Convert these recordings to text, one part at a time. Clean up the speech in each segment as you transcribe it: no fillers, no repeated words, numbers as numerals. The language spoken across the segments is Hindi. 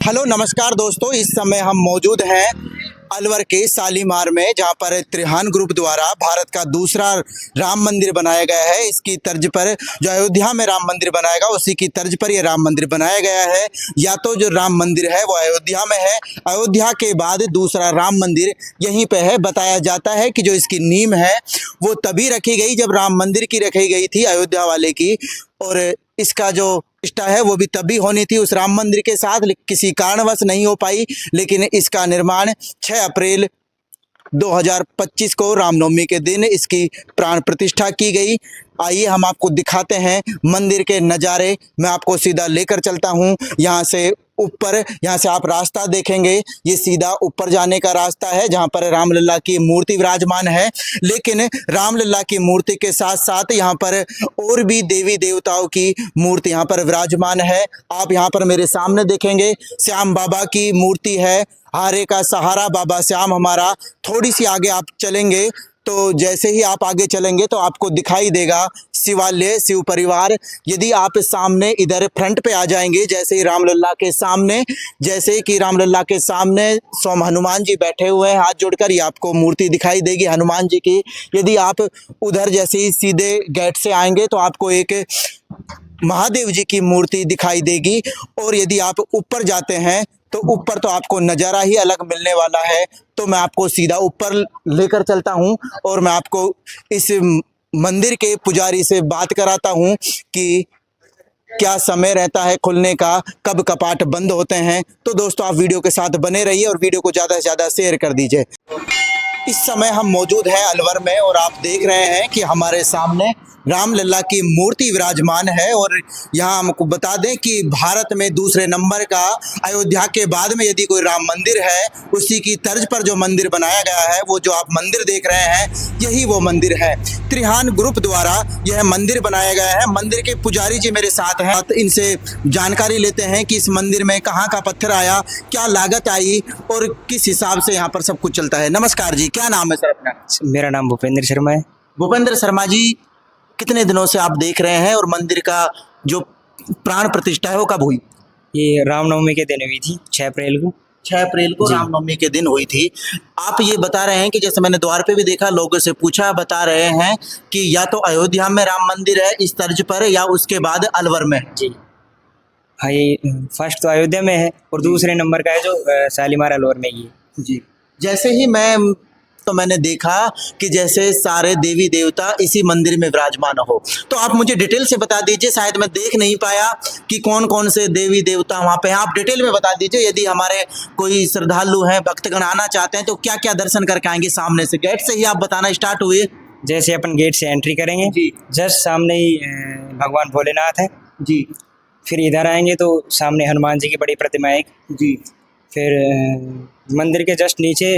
हेलो नमस्कार दोस्तों, इस समय हम मौजूद हैं अलवर के शालीमार में, जहां पर त्रिहान ग्रुप द्वारा भारत का दूसरा राम मंदिर बनाया गया है। इसकी तर्ज पर जो अयोध्या में राम मंदिर बनाएगा उसी की तर्ज पर ये राम मंदिर बनाया गया है। या तो जो राम मंदिर है वो अयोध्या में है, अयोध्या के बाद दूसरा राम मंदिर यहीं पे है। बताया जाता है कि जो इसकी नींव है वो तभी रखी गई जब राम मंदिर की रखी गई थी अयोध्या वाले की, और इसका जो प्रतिष्ठा है वो भी तभी होनी थी उस राम मंदिर के साथ, किसी कारणवश नहीं हो पाई। लेकिन इसका निर्माण 6 अप्रैल 2025 को रामनवमी के दिन इसकी प्राण प्रतिष्ठा की गई। आइए हम आपको दिखाते हैं मंदिर के नज़ारे। मैं आपको सीधा लेकर चलता हूं यहाँ से ऊपर। यहाँ से आप रास्ता देखेंगे, ये सीधा ऊपर जाने का रास्ता है जहाँ पर रामलला की मूर्ति विराजमान है। लेकिन रामलला की मूर्ति के साथ साथ यहाँ पर और भी देवी देवताओं की मूर्ति यहाँ पर विराजमान है। आप यहाँ पर मेरे सामने देखेंगे श्याम बाबा की मूर्ति है, हारे का सहारा बाबा श्याम हमारा। थोड़ी सी आगे आप चलेंगे तो जैसे ही आप आगे चलेंगे तो आपको दिखाई देगा शिवालय शिव परिवार। यदि आप सामने इधर फ्रंट पे आ जाएंगे, जैसे ही रामलला के सामने, जैसे कि रामलला के सामने स्वयं हनुमान जी बैठे हुए हैं हाथ जोड़कर, ये आपको मूर्ति दिखाई देगी हनुमान जी की। यदि आप उधर जैसे ही सीधे गेट से आएंगे तो आपको एक महादेव जी की मूर्ति दिखाई देगी। और यदि आप ऊपर जाते हैं तो ऊपर तो आपको नज़ारा ही अलग मिलने वाला है। तो मैं आपको सीधा ऊपर लेकर चलता हूं और मैं आपको इस मंदिर के पुजारी से बात कराता हूं कि क्या समय रहता है खुलने का, कब कपाट बंद होते हैं। तो दोस्तों आप वीडियो के साथ बने रहिए और वीडियो को ज़्यादा से ज़्यादा शेयर कर दीजिए। इस समय हम मौजूद हैं अलवर में और आप देख रहे हैं कि हमारे सामने रामलला की मूर्ति विराजमान है। और यहाँ हमको बता दें कि भारत में दूसरे नंबर का अयोध्या के बाद में यदि कोई राम मंदिर है, उसी की तर्ज पर जो मंदिर बनाया गया है, वो जो आप मंदिर देख रहे हैं यही वो मंदिर है। त्रिहान ग्रुप द्वारा यह मंदिर बनाया गया है। मंदिर के पुजारी जी मेरे साथ हैं, इनसे जानकारी लेते हैं कि इस मंदिर में कहाँ का पत्थर आया, क्या लागत आई और किस हिसाब से यहाँ पर सब कुछ चलता है। नमस्कार जी, क्या नाम है सर अपना? मेरा नाम भूपेंद्र शर्मा है। भूपेंद्र शर्मा जी, कितने दिनों से आप देख रहे हैं और मंदिर का जो प्राण प्रतिष्ठा है वो कब हुई? ये रामनवमी के दिन हुई थी 6 अप्रैल को। 6 अप्रैल को रामनवमी के दिन हुई थी। आप ये बता रहे हैं कि जैसे मैंने द्वार पे भी देखा, लोगों से पूछा, बता रहे हैं कि या तो अयोध्या में राम मंदिर है इस तर्ज पर, या उसके बाद अलवर में। जी हाँ, ये फर्स्ट तो अयोध्या में है और दूसरे नंबर का है जो शालीमार अलवर में ही है। जी, जैसे ही मैंने देखा कि जैसे सारे देवी देवता इसी मंदिर में विराजमान हो। तो आप मुझे डिटेल से बता दीजिए, शायद मैं देख नहीं पाया कि कौन कौन से देवी देवता वहाँ पे हैं। आप डिटेल में बता दीजिए, यदि हमारे कोई श्रद्धालु हैं, भक्तगण आना चाहते हैं तो क्या क्या दर्शन करके आएंगे। सामने से गेट से ही आप बताना स्टार्ट हुए। जैसे अपन गेट से एंट्री करेंगे जी, जस्ट सामने ही भगवान भोलेनाथ है जी, फिर इधर आएंगे तो सामने हनुमान जी की बड़ी प्रतिमा है एक। जी, फिर मंदिर के जस्ट नीचे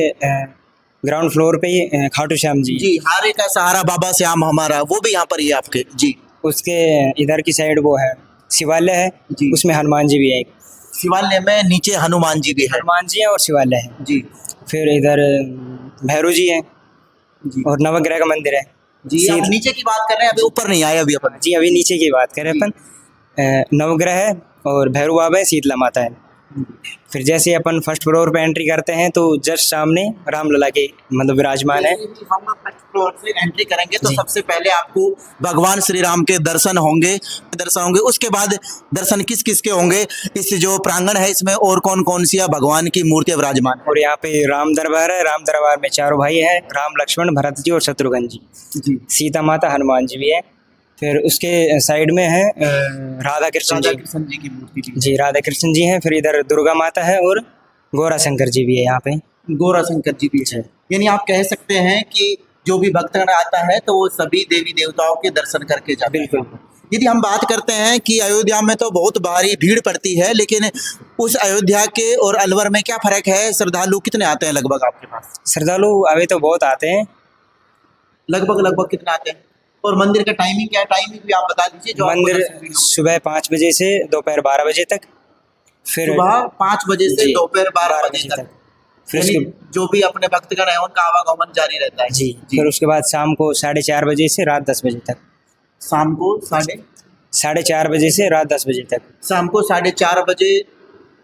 ग्राउंड फ्लोर पे ही खाटू श्याम जी। जी, हारे का सहारा बाबा श्याम हमारा, वो भी यहाँ पर ही है आपके। जी, उसके इधर की साइड वो है शिवालय है जी, उसमें हनुमान जी भी है एक। शिवालय में नीचे हनुमान जी भी है। हनुमान जी है और शिवालय है। जी, फिर इधर भैरव जी हैं जी, और नवग्रह का मंदिर है। जी। आप नीचे की बात कर रहे हैं, अभी ऊपर नहीं आए अभी अपन। जी अभी नीचे की बात करें अपन, नवग्रह है और भैरव बाबा है, शीतला माता है। फिर जैसे अपन फर्स्ट फ्लोर पे एंट्री करते हैं तो जस्ट सामने रामलला के मतलब विराजमान है। हम फर्स्ट फ्लोर से एंट्री करेंगे तो सबसे पहले आपको भगवान श्री राम के दर्शन होंगे। उसके बाद दर्शन किस किस के होंगे? इस जो प्रांगण है इसमें और कौन कौन सी भगवान की मूर्तियां विराजमान है? और यहाँ पे राम दरबार है। राम दरबार में चारों भाई हैं, राम लक्ष्मण भरत जी और शत्रुघ्न जी। जी, सीता माता हनुमान जी भी है। फिर उसके साइड में है राधा कृष्ण जी की मूर्ति भी। जी, राधा कृष्ण जी हैं। फिर इधर दुर्गा माता है और गौरा शंकर जी भी है यहाँ पे। गौरा शंकर जी भी है। यानी आप कह सकते हैं कि जो भी भक्तगण आता है तो वो सभी देवी देवताओं के दर्शन करके जाते हैं। बिल्कुल। यदि हम बात करते हैं कि अयोध्या में तो बहुत भारी भीड़ पड़ती है, लेकिन उस अयोध्या के और अलवर में क्या फर्क है? श्रद्धालु कितने आते हैं लगभग आपके पास? श्रद्धालु अभी तो बहुत आते हैं। लगभग कितने आते हैं? और मंदिर का टाइमिंग क्या है? टाइमिंग भी आप बता दीजिए। जो मंदिर सुबह 5 बजे से दोपहर 12 बजे तक। फिर सुबह 5 बजे से दोपहर 12 बजे तक। फिर जो भी अपने भक्तगण है उनका आवागमन जारी रहता है। जी। फिर उसके बाद शाम को 4:30 बजे से रात 10 बजे तक। शाम को 4:30 बजे से रात 10 बजे तक। शाम को 4:30 बजे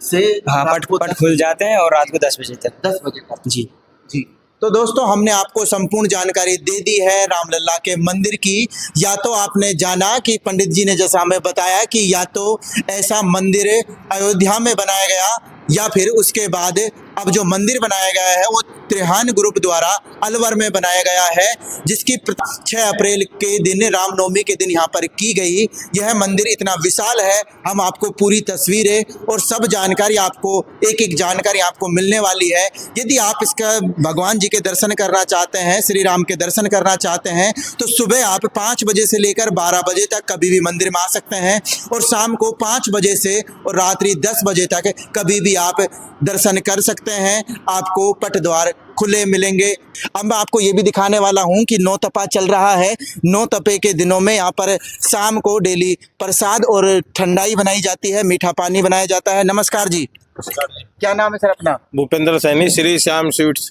से हाँ, रात को पट खुल जाते हैं और रात को 10 बजे तक। 10 बजे तक। जी। जी। तो दोस्तों हमने आपको संपूर्ण जानकारी दे दी है रामलला के मंदिर की। या तो आपने जाना कि पंडित जी ने जैसा हमें बताया कि या तो ऐसा मंदिर अयोध्या में बनाया गया या फिर उसके बाद अब जो मंदिर बनाया गया है वो त्रिहान ग्रुप द्वारा अलवर में बनाया गया है, जिसकी 6 अप्रैल के दिन रामनवमी के दिन यहाँ पर की गई। यह मंदिर इतना विशाल है, हम आपको पूरी तस्वीरें और सब जानकारी आपको एक एक जानकारी आपको मिलने वाली है। यदि आप इसका भगवान जी के दर्शन करना चाहते हैं, श्री राम के दर्शन करना चाहते हैं, तो सुबह आप 5 बजे से लेकर 12 बजे तक कभी भी मंदिर में आ सकते हैं और शाम को 5 बजे से और रात्रि 10 बजे तक कभी भी आप दर्शन कर सकते हैं। आपको पट द्वार खुले मिलेंगे। अब मैं आपको ये भी दिखाने वाला हूँ कि नौ तपा चल रहा है। नौ तपे के दिनों में यहाँ पर शाम को डेली प्रसाद और ठंडाई बनाई जाती है, मीठा पानी बनाया जाता है। नमस्कार जी, क्या नाम है सर अपना? भूपेंद्र सैनी, श्री श्याम स्वीट्स।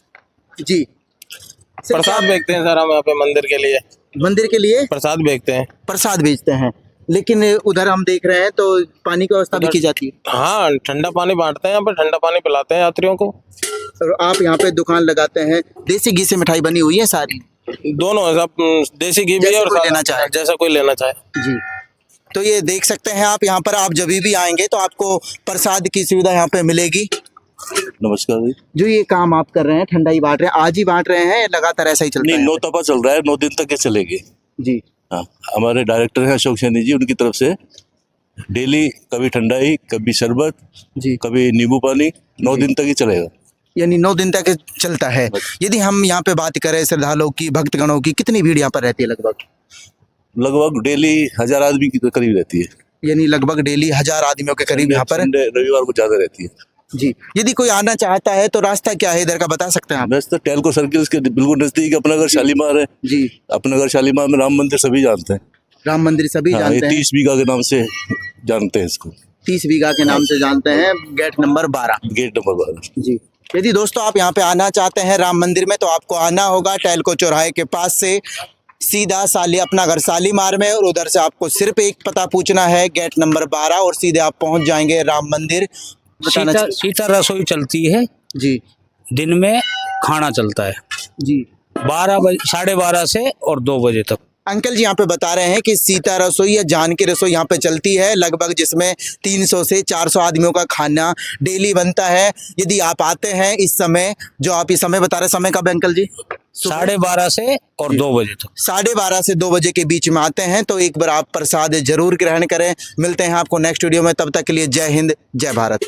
जी सर, प्रसाद बेचते हैं सर हम यहाँ पे मंदिर के लिए। मंदिर के लिए प्रसाद बेचते हैं। प्रसाद बेचते हैं, लेकिन उधर हम देख रहे हैं तो पानी की व्यवस्था भी की जाती है। हाँ, ठंडा पानी बांटते हैं यहाँ पर, ठंडा पानी पिलाते हैं यात्रियों को। और आप यहाँ पे दुकान लगाते हैं, देसी घी से मिठाई बनी हुई है सारी? दोनों है सब, देसी घी भी जैसा है और कोई सादा, लेना चाहे। जैसा कोई लेना चाहे। जी। तो ये देख सकते हैं आप यहाँ पर, आप जब भी आएंगे तो आपको प्रसाद की सुविधा यहाँ पे मिलेगी। नमस्कार जी। जो ये काम आप कर रहे हैं, ठंडाई बांट रहे हैं, आज ही बांट रहे हैं या लगातार ऐसा ही चलता नहीं, है? 9 तपा चल रहा है, 9 दिन तक ये चलेगी। जी। हाँ, हमारे डायरेक्टर हैं अशोक सैनी जी, उनकी तरफ से डेली कभी ठंडाई, कभी शरबत, जी। कभी नींबू पानी, 9 दिन तक ही चलेगा। यानी 9 दिन तक चलता है। यदि हम यहाँ पे बात करें श्रद्धालुओं की, भक्तगणों की, कितनी भीड़ यहाँ पर रहती है? लगभग डेली 1000 आदमी की करीब रहती है। यानी लगभग डेली 1000 आदमियों के करीब यहाँ पर। संडे, रविवार को ज्यादा रहती है। जी। यदि कोई आना चाहता है तो रास्ता क्या है इधर का, बता सकते हैं आप? वैसे तो टेलको सर्किल के बिल्कुल नजदीक अपना घर शालीमार है। जी। अपना घर शालीमार में राम मंदिर सभी जानते हैं। राम मंदिर सभी हाँ, ये जानते हैं। 30 बीघा के नाम से जानते हैं इसको। 30 बीघा के नाम से जानते हैं, गेट नंबर 12। Gate number 12। जी। यदि दोस्तों आप यहाँ पे आना चाहते हैं राम मंदिर में, तो आपको आना होगा टेलको चौराहे के पास से सीधा अपना घर शालीमार में, और उधर से आपको सिर्फ एक पता पूछना है, गेट नंबर 12, और सीधे आप पहुंच जाएंगे राम मंदिर। सीता रसोई चलती है जी। दिन में, खाना चलता है जी। 12 बजे, 12:30 से और 2 बजे तक। अंकल जी यहाँ पे बता रहे हैं कि सीता रसोई या जानकी रसोई यहाँ पे चलती है, लगभग जिसमें 300 से 400 आदमियों का खाना डेली बनता है। यदि आप आते हैं इस समय, जो आप ये समय बता रहे, समय कब है अंकल जी? 12:30 से और 2 बजे तक। 12:30 से 2 बजे के बीच में आते हैं तो एक बार आप प्रसाद जरूर ग्रहण करें। मिलते हैं आपको नेक्स्ट वीडियो में, तब तक के लिए जय हिंद, जय भारत।